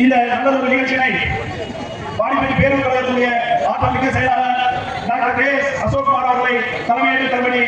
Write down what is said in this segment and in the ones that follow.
இந்த நல்ல ஒரு நிகழ்ச்சியை வாடிப்பட்டி பேருந்து கழகத்துடைய ஆற்றல் மிக்க செயலாளர் டாக்டர் கே அசோக் குமார் அவர்களை தலைமையேற்று தரும்படி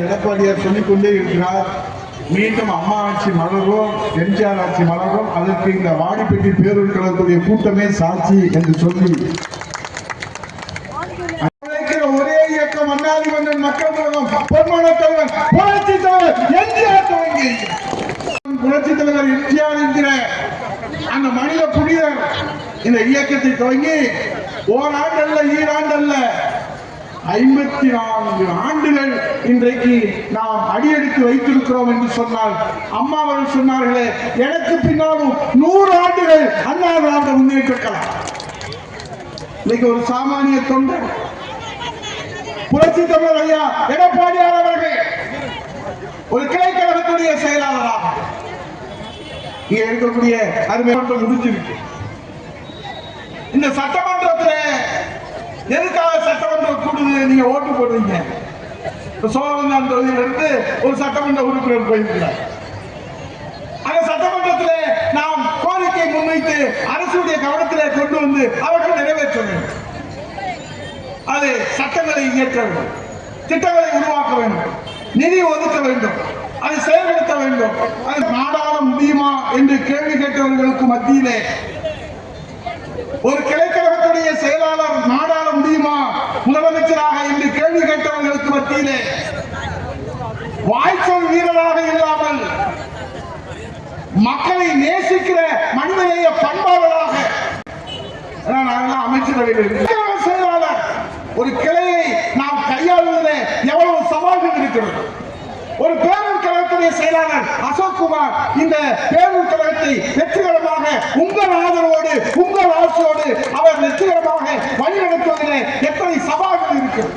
எடப்பாடியார் சொல்லிக்கொண்டே இருக்கிறார். மீண்டும் அம்மா ஆட்சி மலரும், எம்ஜிஆர் ஆட்சி மலரும், அதற்கு இந்த வாடிப்பட்டி பேரூர் கழகத்துடைய கூட்டமே சாட்சி என்று சொல்லி ஒரே இயக்கம் அண்ணாதி மன்னன் மக்கள் கழகம் பொன்மன தலைவர் புரட்சி தலைவர் எம்ஜிஆர் துவங்கி புரட்சி தலைவர் எம்ஜிஆர் என்கிற அந்த மனித புனிதர் இந்த இயக்கத்தை துவங்கி ஓராண்டு அல்ல, ஈராண்டு அல்ல, 54 ஆண்டுகள் இன்றைக்கு நாம் அடியெடுத்து வைத்திருக்கிறோம் என்று சொன்னால், அம்மா அவர்கள் சொன்னார்களே, எனக்கு பின்னாலும் 100 ஆண்டுகள் அண்ணா திராவிட முன்னேற்ற கழகம். இன்னைக்கு ஒரு சாமானிய தொண்டர் புரட்சி தமிழர் ஐயா எடப்பாடியார் அவர்கள் ஒரு கிளை கழகத்துடைய செயலாளராக இங்க இருக்கக்கூடிய அருமையான முடிச்சிருக்கு. இந்த சட்டமன்றத்தில் எதுக்காக சட்டமன்றம் கூடுது? நீங்க ஓட்டு போடுறீங்க. சோழவந்தான் தொகுதியிலிருந்து ஒரு சட்டமன்ற உறுப்பினர் போயிருக்கிறார். அந்த சட்டமன்றத்தில் நாம் கோரிக்கை முன்வைத்து அரசுடைய கவனத்தில் கொண்டு வந்து அவர்கள் நிறைவேற்ற வேண்டும். அது சட்டங்களை இயற்ற வேண்டும், திட்டங்களை உருவாக்க வேண்டும், நிதி ஒதுக்க வேண்டும், அதை செயல்படுத்த வேண்டும். அது நாடாள முடியுமா என்று கேள்வி கேட்டவர்களுக்கு மத்தியிலே ஒரு கிளைக்கழகத்துடைய செயலாளர் நாடாள முடியுமா முதலமைச்சராக என்று கேள்வி கேட்டவர்களுக்கு மத்தியிலே வாய்ச்சொல் வீரராக இல்லாமல் மக்களை நேசிக்கிற மனிதநேய பண்பாளராக அமைச்சரவையில் செயலாளர் ஒரு கிளையை நாம் கையாளுவதில் எவ்வளவு சவால்கள் இருக்கிறது. ஒரு பேரூர் கழகத்துடைய செயலாளர் அசோக் குமார் இந்த பேரூர் கழகத்தை வெற்றிகரமாக உங்கள் ஆதரவோடு, உங்கள் ஆட்சியோடு அவர் வெற்றிகரமாக வழிநடத்துவதில் எத்தனை சவால்கள் இருக்கிறது.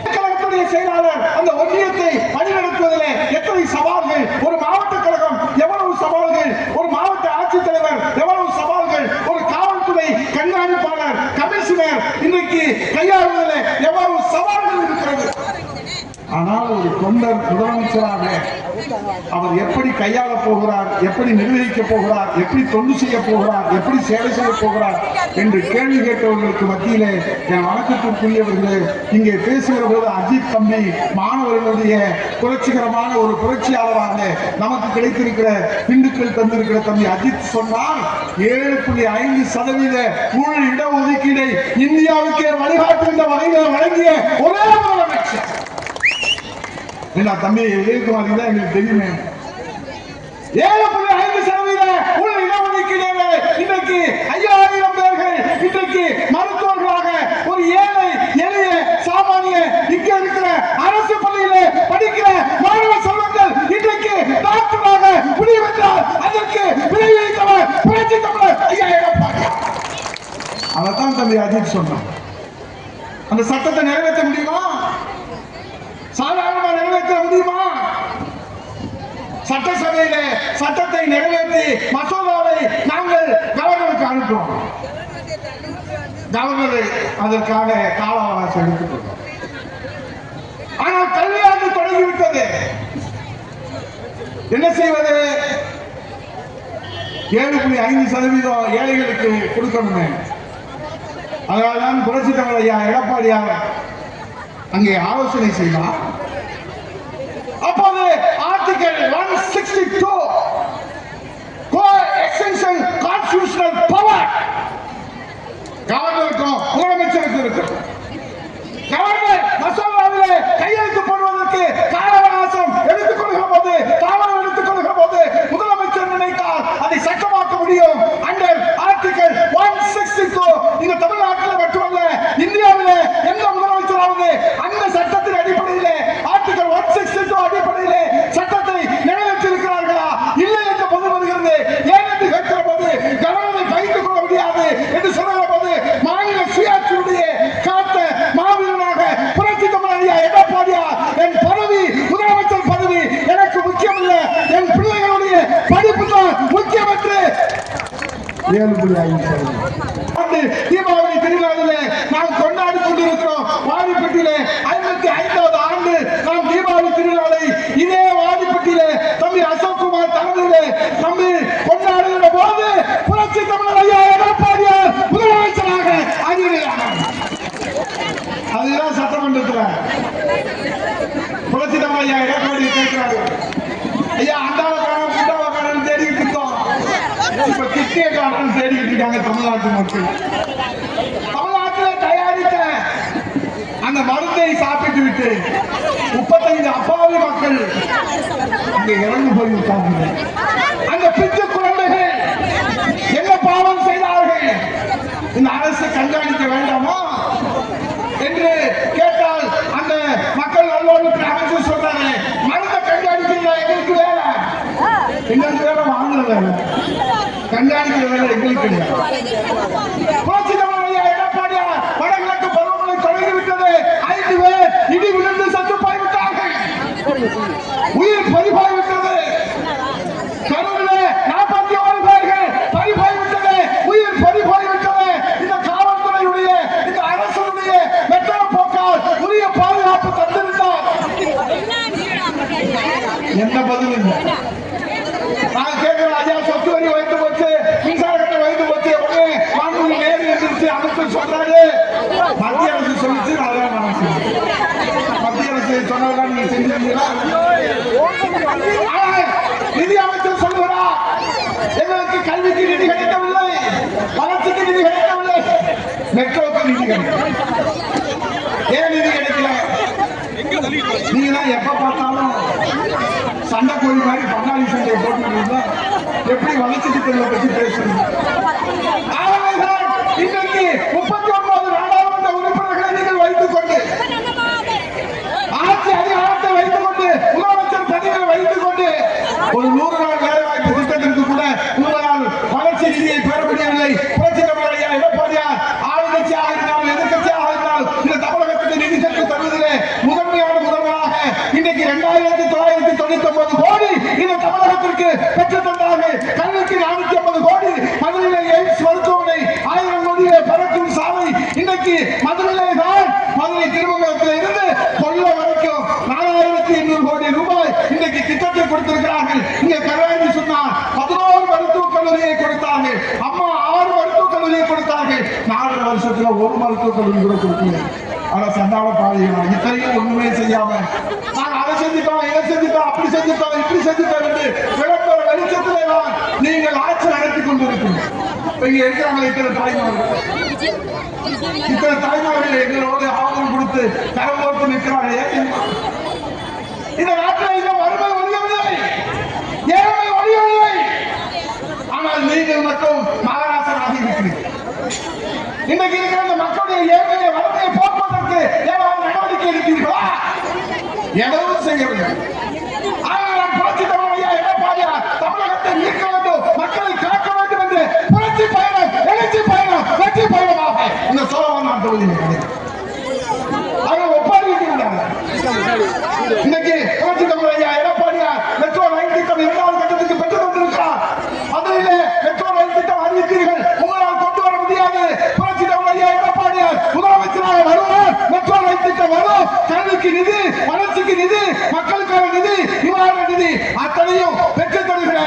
கழகத்துடைய செயலாளர் அந்த ஒன்றியத்தை வழிநடத்துவதில் எத்தனை சவால்கள், ஒரு மாவட்ட கழகம் எவ்வளவு சவால்கள், ஒரு மாவட்ட ஆட்சித்தலைவர் எவ்வளவு சவால்கள், ஒரு காவல்துறை கண்காணிப்பாளர் கமிஷனர் இன்றைக்கு கையாளுவதில் எவ்வளவு சவால்கள் இருக்கிறது. ஆனால் ஒரு தொண்டர் முதலமைச்சராக அவர் எப்படி கையாள போகிறார், எப்படி நிர்வகிக்க போகிறார், எப்படி தொண்டு செய்ய போகிறார், எப்படி சேவை செய்ய போகிறார் என்று கேள்வி கேட்டவர்களுக்கு மத்தியிலே என் வணக்கத்திற்குரியவர்களே, இங்கே பேசுகிற போது அஜித் தம்பி மாணவர்களுடைய புரட்சிகரமான ஒரு புரட்சியாளராக நமக்கு கிடைத்திருக்கிற திண்டுக்கல் தந்திருக்கிற தம்பி அஜித் சொன்னால் 7.5% முழு இடஒதுக்கீடை இந்தியாவுக்கே வழிகாட்டுகின்ற வகையில் வழங்கிய ஒரே முதலமைச்சர் என்ன தம்பி உதயகுமார் தான் எங்களுக்கு தெரியுமே. 7.5% உள்ள இடஒதுக்கீடு இன்றைக்கு 5000 பேர்கள் இன்றைக்கு மருத்துவர்களாக ஒரு ஏழை எளிய சாமானிய இங்க இருக்கிற அரசு பள்ளியிலே படிக்கிற மாணவ செல்வங்கள் இன்றைக்கு டாக்டராக முடிவென்றால் அதற்கு விளைவித்தவர் புரட்சி தமிழர் ஐயா எடப்பாடி. அதைத்தான் தம்பி அஜித் சொன்னார். அந்த சட்டத்தை நிறைவேற்ற முடியுமா? சாதாரணமா நிறைவேற்ற முடியுமா? சட்டசபையில சட்டத்தை நிறைவேற்றி மசோதாவை நாங்கள் கவர்னருக்கு அனுப்புவோம். கவர்னர் அதற்காக கால அவகாசம் எடுத்துக்கொள்ளும். ஆனால் கல்வியாண்டு தொடங்கிவிட்டது. என்ன செய்வது? 7.5% ஏழைகளுக்கு கொடுக்கணுமே. அதனால்தான் புரட்சி தமிழர் ஐயா எடப்பாடியார் அங்கே ஆலோசனை செய்தார். அப்போது ஆர்டிகல் 162 co-extension constitutional power கவர்னருக்கும் முதலமைச்சருக்கும் இருக்கு. கவர்னர் மசோதாவிலே கையெழுத்து போடுவதற்கு கால அவகாசம் எடுத்துக் கொள்கிற போது, தாமதம் எடுத்துக் கொள்கிற போது முதலமைச்சர் நினைத்தால் அதை சட்டமாக்க முடியும். அண்டர் ஆர்டிகல் 162 இந்த தமிழ்நாட்டில் மட்டுமல்ல இந்தியாவிலே எந்த முதலமைச்சராவது அந்த சட்டத்தின் அடிப்படையிலே ஆர்டிகல் 162 அடிப்படையிலே சட்டத்தை நிறைவேற்றியிருக்கிறார்களா இல்லை என்று பொது வருகிறது. ஏன் என்று கேட்கிற போது கவர்னரை கைது கொள்ள முடியாது 7.5%. தீபாவளி திருநாளிலே நாம் கொண்டாடி கொண்டிருக்கிறோம். வாடிப்பட்டியிலே 55வது ஆண்டு நாம் தீபாவளி திருநாளை இதே வாடிப்பட்டியிலே தம்பி அசோக்குமார் தலைமையிலே நம்ம கொண்டாடுகிற போது புரட்சி தமிழர் ஐயா எடப்பாடியார் முதலமைச்சராக ஆகிறார். அதுதான் சட்டமன்றத்தில் புரட்சி தமிழர் ஐயா எடப்பாடி கேட்கிறாரு, ஐயா அண்டாவக்காரன் குண்டாவக்காரன் தேடிக்கிட்டு இருக்கோம், இப்ப கிட்டேக்காரன் தேடிக்கிட்டு இருக்காங்க தமிழ்நாட்டு மக்கள். தமிழ்நாட்டில் தயாரித்த அந்த மருந்தை சாப்பிட்டு விட்டு 35 அப்பாவி மக்கள் இங்க இறந்து போய்விட்டார்கள். அந்த பிஞ்சு குழந்தைகள் என்ன பாவம் செய்தார்கள்? இந்த அரசு கண்காணிக்க வேண்டாமா என்று கேட்டால் அந்த மக்கள் நல்வாழ்வுத்துறை அமைச்சர் சொல்றாரு, மருந்தை கண்காணிக்கிறதா எங்களுக்கு வேலை, எங்களுக்கு வேலை வாங்குற வேலை, கண்காணிக்கிற வேலை எங்களுக்கு கிடையாது. புரட்சி தமிழர் ஐயா எடப்பாடியார் வடகிழக்கு பருவமழை தொடங்கிவிட்டது. 5 பேர் இடி விழுந்து சத்து போய்விட்டார்கள், உயிர் பறிபோய்விட்டது. கரூரிலே 41 பேர்கள் பறிபோய்விட்டது, உயிர் பறிபோய்விட்டது. இந்த காவல்துறையுடைய இந்த அரசுடைய வெற்றன போக்கால் உரிய பாதுகாப்பு தந்திருந்தார். என்ன பதில் இல்லை. நான் கேட்கிறேன், ஐயா சொத்து வரி வைத்து போச்சு, மின்சார கட்டண வைத்து போச்சு, உடனே வானொலி நேரு எந்திரிச்சு அமைச்சர் சொல்றாரு, மத்திய அரசு சொல்லிச்சு, அதான் நான் சொல்றேன். மத்திய அரசு சொன்னதெல்லாம் நீங்க செஞ்சிருக்கீங்களா? நிதி அமைச்சர் சொல்லுகிறார், எங்களுக்கு கல்விக்கு நிதி கிடைக்கவில்லை, வளர்ச்சிக்கு நிதி கிடைக்கவில்லை, மெட்ரோக்கு நிதி கிடைக்கவில்லை. ஏன் நிதி கிடைக்கல? நீங்க தான் எப்ப பார்த்தாலும் சண்டை கோழி மாதிரி பங்காளி சண்டையை போட்டு எப்படி வளர்ச்சி திட்டங்களை பற்றி பேசுறீங்க? இன்றைக்கு 39 நாடாளுமன்ற உறுப்பினர்களை நீங்கள் வைத்துக் கொண்டு, ஆட்சி அதிகாரத்தை வைத்துக் கொண்டு, முதலமைச்சர் பதவியை வைத்துக் கொண்டு ஒரு 100 நாள் வேலை வாய்ப்பு திட்டத்திற்கு கூட உங்களால் வளர்ச்சி நிதியை பெற முடியவில்லை. புரட்சி தமிழர் ஐயா எடப்பாடியார் ஆளுங்கட்சியாக இருந்தாலும் எதிர்கட்சியாக இருந்தாலும் இந்த தமிழகத்துக்கு நிதி பெற்று தருவதிலே முதன்மையான முதல்வராக இன்றைக்கு 2999 கோடி இந்த தமிழகத்திற்கு பெற்று தந்தார்கள். கல்விக்கு 450 கோடி, மதுரையிலே எய்ம்ஸ் மருத்துவமனை 1000 கோடியிலே பறக்கும் சாலை, இன்றைக்கு மதுரையிலே தான் மதுரை திருமங்கலத்தில் இருந்து கொல்ல வரைக்கும் 4800 கோடி ரூபாய் இன்றைக்கு திட்டத்தை கொடுத்திருக்கிறார்கள். இங்கே கருணாநிதி சொன்னார் 11 மருத்துவக் கல்லூரியை கொடுத்தார்கள், அம்மா 6 மருத்துவக் கல்லூரியை கொடுத்தார்கள். 4 வருஷத்துல ஒரு மருத்துவக் கல்லூரி கூட கொடுக்கல. ஆனா சண்டாள பாதைகள் இத்தனையும் ஒண்ணுமே செய்யாம நாங்க அதை செஞ்சுட்டோம், இதை செஞ்சுட்டோம், அப்படி செஞ்சுட்டோம், இப்படி செஞ்சுட்டோம் என்று விளம்பர வெளிச்சத்திலே தான் நீங்கள் ஆட்சி நடத்தி கொண்டிருக்கிறீங்க. இங்க இருக்கிறாங்க இத்தனை தாய்மார்கள் எங்களோட ஆதரவு கொடுத்து கரம் போட்டு நிற்கிறாங்க. இந்த நாட்டில் இந்த வறுமை ஒழியவில்லை, ஏழ்மை ஒழியவில்லை. ஆனால் நீங்கள் மட்டும் மகாராசனாக இருக்கிறீர்கள். இன்றைக்கு இருக்கிற இந்த மக்களுடைய ஏழ்மையை வறுமையை போக்குவதற்கு ஏதாவது நடவடிக்கை எடுத்தீர்களா? எதுவும் செய்யவில்லை. ஆனால் புரட்சி தமிழர் ஐயா எடப்பாடியார் தமிழகத்தை மீட்க வேண்டும், மக்களை காக்க வேண்டும் என்று புரட்சி பயணம், எழுச்சி பயணம், வெற்றி பயணமாக இந்த சோழவன் தொகுதியில் அவர்கள் ஒப்பாடுகிறார். இன்னைக்கு புரட்சி தமிழர் ஐயா எடப்பாடியார் மெட்ரோ ரயில் திட்டம் 2வது கட்டத்துக்கு பெற்று தந்திருக்கிறார். மதுரையிலே மெட்ரோ ரயில் திட்டம் அறிவித்தீர்கள், உங்களால் கொண்டு வர முடியாது. புரட்சி தமிழர் ஐயா எடப்பாடியார் முதலமைச்சராக வருவார், மெட்ரோ ரயில் திட்டம் வரும், கல்விக்கு நிதி, வளர்ச்சிக்கு நிதி, மக்களுக்கான நிதி, நிவாரண நிதி அத்தனையும் பெற்று தருகிற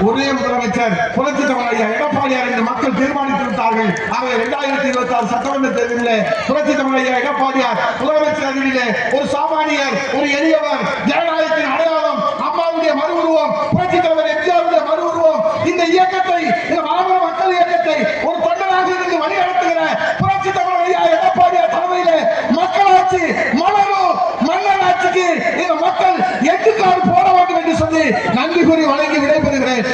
ஒரே முதலமைச்சர் புரட்சி தமிழர் ஐயா எடப்பாடியார் என்று மக்கள் தீர்மானித்து விட்டார்கள். ஆகவே 2026 சட்டமன்ற தேர்தலில் புரட்சி தமிழர் ஐயா எடப்பாடியார் முதலமைச்சர் அருகிலே ஒரு சாமானியர், ஒரு எளியவர், ஜனநாயகத்தின் அடையாளம், அம்மாவுடைய மறு உருவம், புரட்சி தலைவர் எம்ஜிஆருடைய மறு உருவம், இந்த இயக்கத்தை, இந்த மாபெரும் மக்கள் இயக்கத்தை ஒரு தொண்டராக இருந்து வழிநடத்துகிற புரட்சி தமிழர் ஐயா எடப்பாடியார் தலைமையிலே மக்களாட்சி மலரும், மன்னராட்சிக்கு இந்த மக்கள் எட்டுக்காடு போட வேண்டும் என்று சொல்லி நன்றி கூறி வழங்கி விடைபெறுகிறேன்.